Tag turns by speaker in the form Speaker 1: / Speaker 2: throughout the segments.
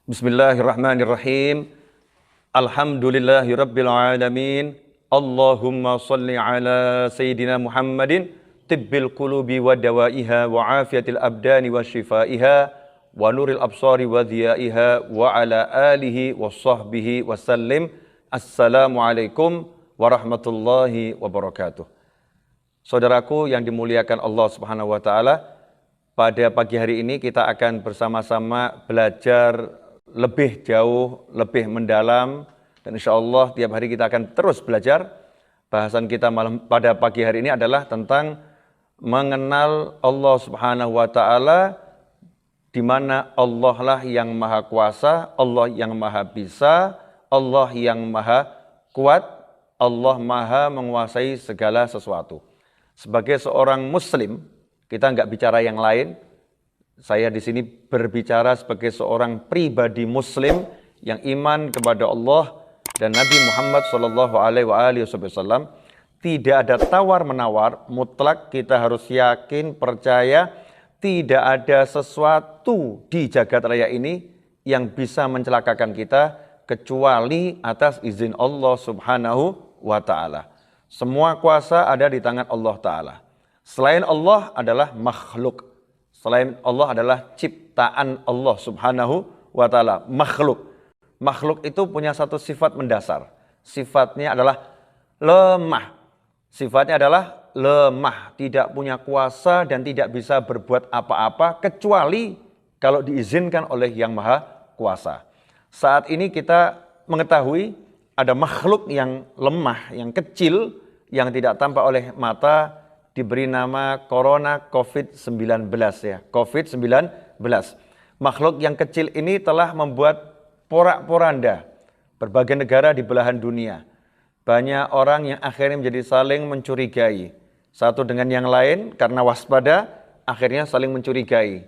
Speaker 1: Bismillahirrahmanirrahim. Alhamdulillahirabbil alamin. Allahumma shalli ala sayyidina Muhammadin tibbil qulubi wa dawaiha wa afiyatil abdani wa shifaiha wa nuril absari wa dhiyaiha wa ala alihi wa sahbihi wa sallim. Assalamualaikum warahmatullahi wabarakatuh. Saudaraku yang dimuliakan Allah Subhanahu wa taala, pada pagi hari ini kita akan bersama-sama belajar lebih jauh, lebih mendalam, dan insya Allah tiap hari kita akan terus belajar. Bahasan kita pada pagi hari ini adalah tentang mengenal Allah Subhanahu wa taala, di mana Allah lah yang maha kuasa, Allah yang maha bisa, Allah yang maha kuat, Allah maha menguasai segala sesuatu. Sebagai seorang muslim, kita nggak bicara yang lain. Saya di sini berbicara sebagai seorang pribadi muslim yang iman kepada Allah dan Nabi Muhammad SAW. Tidak ada tawar-menawar, mutlak kita harus yakin, percaya, tidak ada sesuatu di jagat raya ini yang bisa mencelakakan kita kecuali atas izin Allah Subhanahu wa ta'ala. Semua kuasa ada di tangan Allah Ta'ala. Selain Allah adalah makhluk. Selain Allah adalah ciptaan Allah Subhanahu wa ta'ala, makhluk. Makhluk itu punya satu sifat mendasar. Sifatnya adalah lemah. Sifatnya adalah lemah, tidak punya kuasa dan tidak bisa berbuat apa-apa kecuali kalau diizinkan oleh Yang Maha Kuasa. Saat ini kita mengetahui ada makhluk yang lemah, yang kecil, yang tidak tampak oleh mata, diberi nama Corona COVID-19 ya, COVID-19. Makhluk yang kecil ini telah membuat porak-poranda berbagai negara di belahan dunia. Banyak orang yang akhirnya menjadi saling mencurigai. Satu dengan yang lain karena waspada, akhirnya saling mencurigai.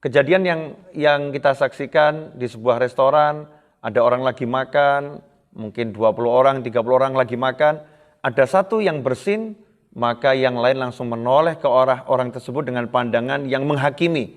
Speaker 1: Kejadian yang kita saksikan di sebuah restoran, ada orang lagi makan, mungkin 20 orang, 30 orang lagi makan, ada satu yang bersin, maka yang lain langsung menoleh ke orang tersebut dengan pandangan yang menghakimi.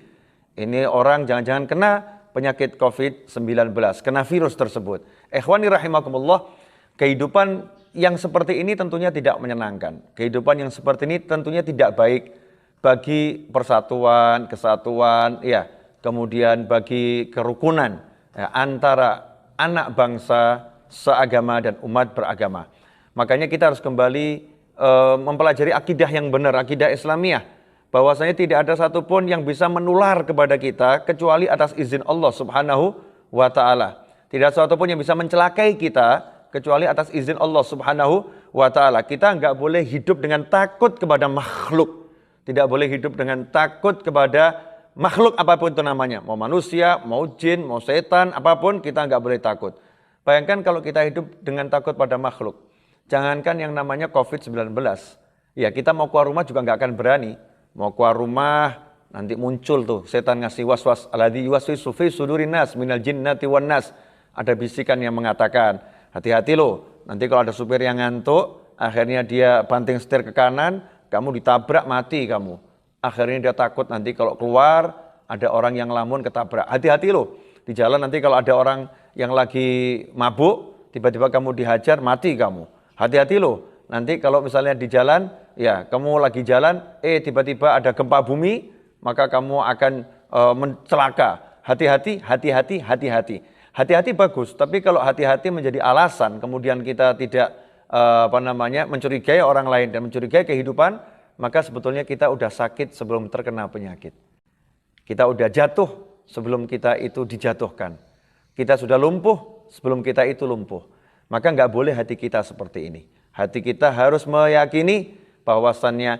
Speaker 1: Ini orang jangan-jangan kena penyakit COVID-19, kena virus tersebut. Ikhwani rahimakumullah, kehidupan yang seperti ini tentunya tidak menyenangkan. Kehidupan yang seperti ini tentunya tidak baik bagi persatuan, kesatuan, ya, kemudian bagi kerukunan ya, antara anak bangsa, seagama dan umat beragama. Makanya kita harus kembali mempelajari akidah yang benar, akidah Islamiyah, bahwasanya tidak ada satupun yang bisa menular kepada kita kecuali atas izin Allah Subhanahu wa ta'ala. Tidak ada satupun yang bisa mencelakai kita kecuali atas izin Allah Subhanahu wa ta'ala. Kita nggak boleh hidup dengan takut kepada makhluk, tidak boleh hidup dengan takut kepada makhluk apapun itu namanya, mau manusia, mau jin, mau setan, apapun kita nggak boleh takut. Bayangkan kalau kita hidup dengan takut pada makhluk. Jangankan yang namanya COVID-19, ya kita mau keluar rumah juga nggak akan berani. Mau keluar rumah, nanti muncul tuh setan ngasih was-was. Alladzi yuwaswisu fi sudurin nas minal jinnati wan nas. Ada bisikan yang mengatakan, hati-hati loh, nanti kalau ada supir yang ngantuk, akhirnya dia banting setir ke kanan, kamu ditabrak, mati kamu. Akhirnya dia takut nanti kalau keluar, ada orang yang lamun ketabrak. Hati-hati loh, di jalan nanti kalau ada orang yang lagi mabuk, tiba-tiba kamu dihajar, mati kamu. Hati-hati loh, nanti kalau misalnya di jalan, ya kamu lagi jalan, tiba-tiba ada gempa bumi, maka kamu akan mencelaka. Hati-hati, hati-hati, hati-hati. Hati-hati bagus, tapi kalau hati-hati menjadi alasan, kemudian kita tidak mencurigai orang lain dan mencurigai kehidupan, maka sebetulnya kita udah sakit sebelum terkena penyakit. Kita udah jatuh sebelum kita itu dijatuhkan. Kita sudah lumpuh sebelum kita itu lumpuh. Maka nggak boleh hati kita seperti ini. Hati kita harus meyakini bahwasannya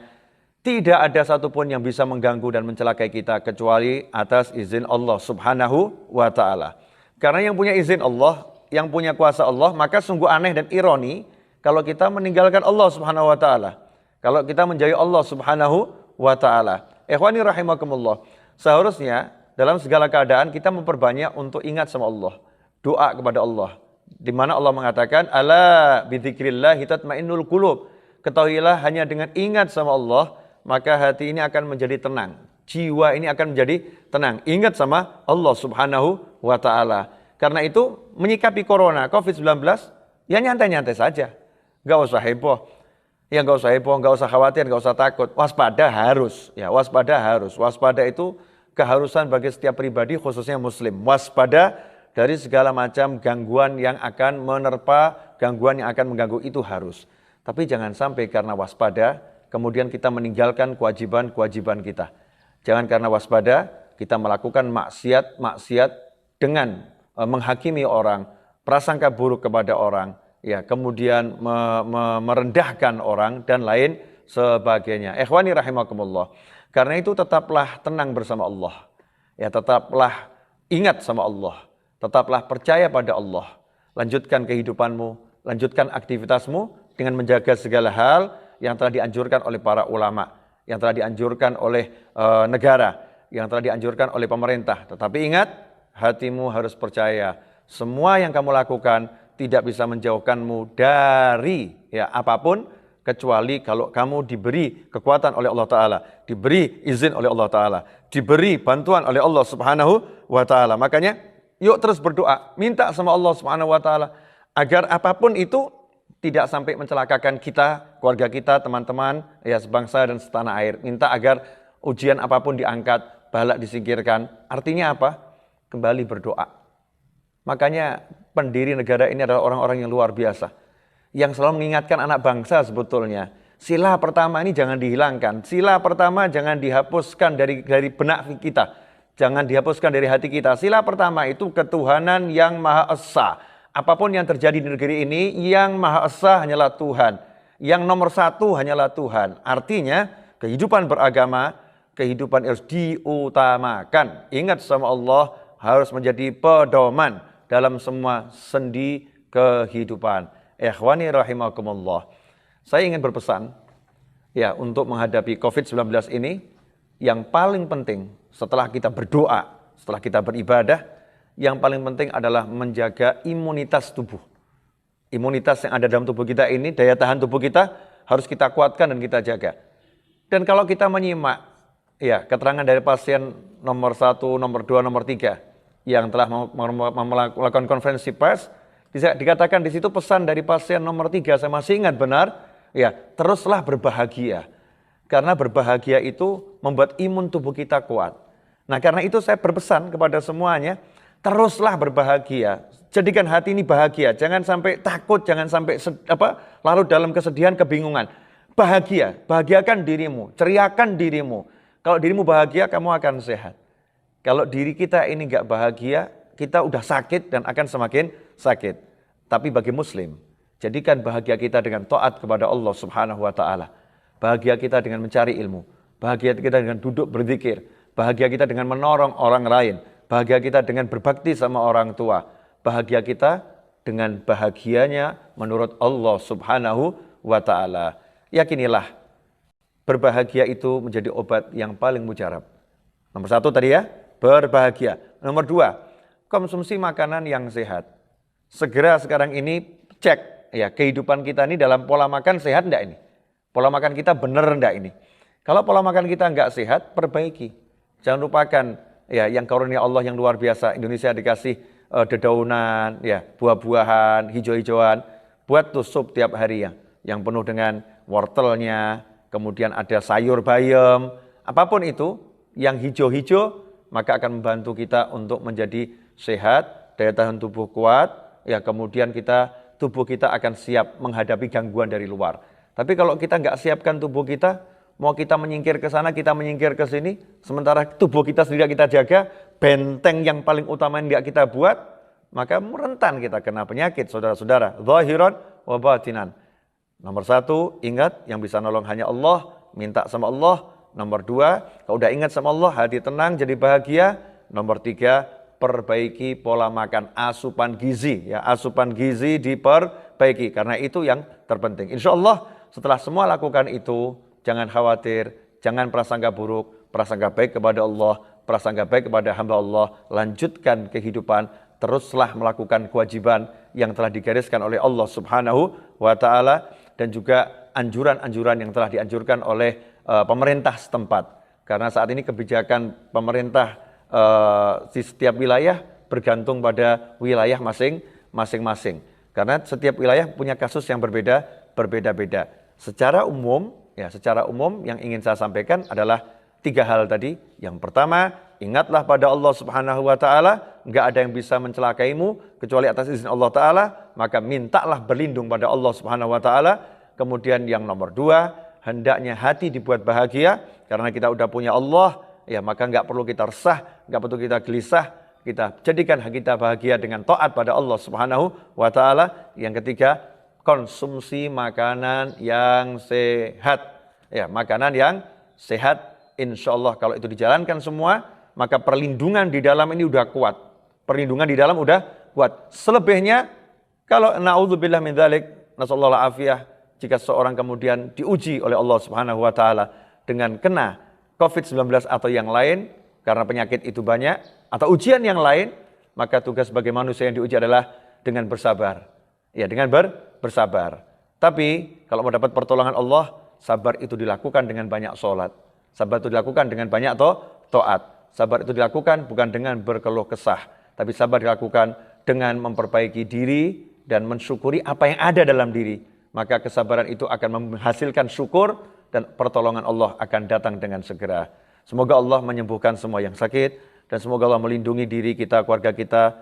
Speaker 1: tidak ada satupun yang bisa mengganggu dan mencelakai kita kecuali atas izin Allah Subhanahu wa ta'ala. Karena yang punya izin Allah, yang punya kuasa Allah, maka sungguh aneh dan ironi kalau kita meninggalkan Allah Subhanahu wa ta'ala. Kalau kita menjauhi Allah Subhanahu wa ta'ala. Ikhwani rahimakumullah, seharusnya dalam segala keadaan kita memperbanyak untuk ingat sama Allah. Doa kepada Allah. Di mana Allah mengatakan, ala bidzikrillahi tatmainnul qulub. Ketahuilah hanya dengan ingat sama Allah, maka hati ini akan menjadi tenang. Jiwa ini akan menjadi tenang. Ingat sama Allah Subhanahu wa ta'ala. Karena itu menyikapi corona, COVID-19, ya nyantai-nyantai saja. Nggak usah heboh. Ya nggak usah heboh, nggak usah khawatir, nggak usah takut. Waspada harus. Ya waspada harus. Waspada itu keharusan bagi setiap pribadi khususnya muslim. Waspada dari segala macam gangguan yang akan menerpa, gangguan yang akan mengganggu itu harus. Tapi jangan sampai karena waspada, kemudian kita meninggalkan kewajiban-kewajiban kita. Jangan karena waspada, kita melakukan maksiat dengan menghakimi orang, prasangka buruk kepada orang, ya kemudian merendahkan orang dan lain sebagainya. Ikhwani rahimakumullah. Karena itu tetaplah tenang bersama Allah. Ya tetaplah ingat sama Allah. Tetaplah percaya pada Allah. Lanjutkan kehidupanmu, lanjutkan aktivitasmu dengan menjaga segala hal yang telah dianjurkan oleh para ulama, yang telah dianjurkan oleh negara, yang telah dianjurkan oleh pemerintah. Tetapi ingat, hatimu harus percaya. Semua yang kamu lakukan tidak bisa menjauhkanmu dari apapun, kecuali kalau kamu diberi kekuatan oleh Allah Ta'ala, diberi izin oleh Allah Ta'ala, diberi bantuan oleh Allah Subhanahu wa Ta'ala. Makanya yuk terus berdoa, minta sama Allah Subhanahu wa Ta'ala agar apapun itu tidak sampai mencelakakan kita, keluarga kita, teman-teman, ya sebangsa dan setanah air. Minta agar ujian apapun diangkat, balak disingkirkan. Artinya apa? Kembali berdoa. Makanya pendiri negara ini adalah orang-orang yang luar biasa, yang selalu mengingatkan anak bangsa sebetulnya. Sila pertama ini jangan dihilangkan. Sila pertama jangan dihapuskan dari benak kita. Jangan dihapuskan dari hati kita. Sila pertama itu ketuhanan yang Maha Esa. Apapun yang terjadi di negeri ini, yang Maha Esa hanyalah Tuhan. Yang nomor satu hanyalah Tuhan. Artinya kehidupan beragama, kehidupan harus diutamakan. Ingat sama Allah harus menjadi pedoman dalam semua sendi kehidupan. Ikhwani rahimakumullah. Saya ingin berpesan ya untuk menghadapi COVID-19 ini, yang paling penting setelah kita berdoa, setelah kita beribadah, yang paling penting adalah menjaga imunitas tubuh. Imunitas yang ada dalam tubuh kita ini, daya tahan tubuh kita harus kita kuatkan dan kita jaga. Dan kalau kita menyimak ya keterangan dari pasien nomor 1, nomor 2, nomor 3 yang telah melakukan konferensi pers, dikatakan di situ pesan dari pasien nomor 3, saya masih ingat benar, ya teruslah berbahagia. Karena berbahagia itu membuat imun tubuh kita kuat. Nah karena itu saya berpesan kepada semuanya, teruslah berbahagia. Jadikan hati ini bahagia, jangan sampai takut, jangan sampai larut dalam kesedihan, kebingungan. Bahagia, bahagiakan dirimu, ceriakan dirimu. Kalau dirimu bahagia, kamu akan sehat. Kalau diri kita ini nggak bahagia, kita udah sakit dan akan semakin sakit. Tapi bagi muslim, jadikan bahagia kita dengan taat kepada Allah Subhanahu wa Ta'ala. Bahagia kita dengan mencari ilmu. Bahagia kita dengan duduk berzikir. Bahagia kita dengan menolong orang lain. Bahagia kita dengan berbakti sama orang tua. Bahagia kita dengan bahagianya menurut Allah Subhanahu wa Ta'ala. Yakinilah, berbahagia itu menjadi obat yang paling mujarab. Nomor 1 tadi ya, berbahagia. Nomor 2, konsumsi makanan yang sehat. Segera sekarang ini cek ya kehidupan kita ini dalam pola makan sehat enggak ini? Pola makan kita benar enggak ini? Kalau pola makan kita enggak sehat, perbaiki. Jangan lupakan ya yang karunia Allah yang luar biasa. Indonesia dikasih dedaunan, ya buah-buahan, hijau-hijauan. Buat tuh sup tiap hari ya, yang penuh dengan wortelnya, kemudian ada sayur bayam, apapun itu yang hijau-hijau, maka akan membantu kita untuk menjadi sehat, daya tahan tubuh kuat, ya kemudian tubuh kita akan siap menghadapi gangguan dari luar. Tapi kalau kita nggak siapkan tubuh kita, mau kita menyingkir ke sana, kita menyingkir ke sini, sementara tubuh kita sendiri kita jaga, benteng yang paling utama yang nggak kita buat, maka rentan kita kena penyakit, saudara-saudara. Zahiran wa batinan. Nomor 1, ingat yang bisa nolong hanya Allah, minta sama Allah. Nomor 2, kalau udah ingat sama Allah, hati tenang, jadi bahagia. Nomor 3, perbaiki pola makan, asupan gizi. Ya, asupan gizi diperbaiki, karena itu yang terpenting. Insya Allah setelah semua lakukan itu, jangan khawatir, jangan prasangka buruk, prasangka baik kepada Allah, prasangka baik kepada hamba Allah. Lanjutkan kehidupan, teruslah melakukan kewajiban yang telah digariskan oleh Allah Subhanahu wa Ta'ala, dan juga anjuran-anjuran yang telah dianjurkan oleh pemerintah setempat. Karena saat ini kebijakan pemerintah di setiap wilayah bergantung pada wilayah masing-masing. Karena setiap wilayah punya kasus yang berbeda-beda. Secara umum yang ingin saya sampaikan adalah 3 hal tadi. Yang pertama, ingatlah pada Allah Subhanahu wa taala, enggak ada yang bisa mencelakaimu kecuali atas izin Allah taala, maka mintalah berlindung pada Allah Subhanahu wa taala. Kemudian yang nomor 2, hendaknya hati dibuat bahagia karena kita udah punya Allah, ya maka enggak perlu kita resah, enggak perlu kita gelisah. Kita jadikan kita bahagia dengan taat pada Allah Subhanahu wa taala. Yang ketiga, konsumsi makanan yang sehat. Ya, makanan yang sehat, insya Allah kalau itu dijalankan semua, maka perlindungan di dalam ini udah kuat. Perlindungan di dalam udah kuat. Selebihnya, kalau na'udzubillah min dzalik, nasallahu alafiyah, jika seorang kemudian diuji oleh Allah Subhanahu wa taala dengan kena COVID-19 atau yang lain, karena penyakit itu banyak, atau ujian yang lain, maka tugas sebagai manusia yang diuji adalah dengan bersabar. Ya, dengan bersabar. Tapi kalau mau dapat pertolongan Allah, sabar itu dilakukan dengan banyak sholat. Sabar itu dilakukan dengan banyak taat. Sabar itu dilakukan bukan dengan berkeluh kesah, tapi sabar dilakukan dengan memperbaiki diri dan mensyukuri apa yang ada dalam diri. Maka kesabaran itu akan menghasilkan syukur dan pertolongan Allah akan datang dengan segera. Semoga Allah menyembuhkan semua yang sakit dan semoga Allah melindungi diri kita, keluarga kita,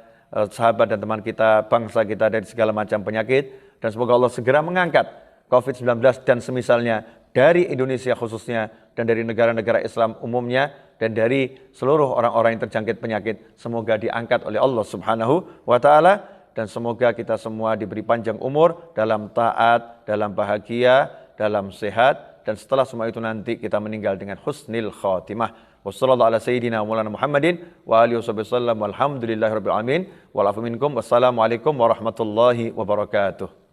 Speaker 1: sahabat dan teman kita, bangsa kita dari segala macam penyakit. Dan semoga Allah segera mengangkat COVID-19 dan semisalnya dari Indonesia khususnya dan dari negara-negara Islam umumnya dan dari seluruh orang-orang yang terjangkit penyakit. Semoga diangkat oleh Allah Subhanahu wa taala dan semoga kita semua diberi panjang umur dalam taat, dalam bahagia, dalam sehat dan setelah semua itu nanti kita meninggal dengan husnil khatimah. Wassallallahu ala sayyidina Maulana Muhammadin wa alihi wasallam walhamdulillahirabbil alamin wal afu minkum wassalamu alaikum warahmatullahi wabarakatuh.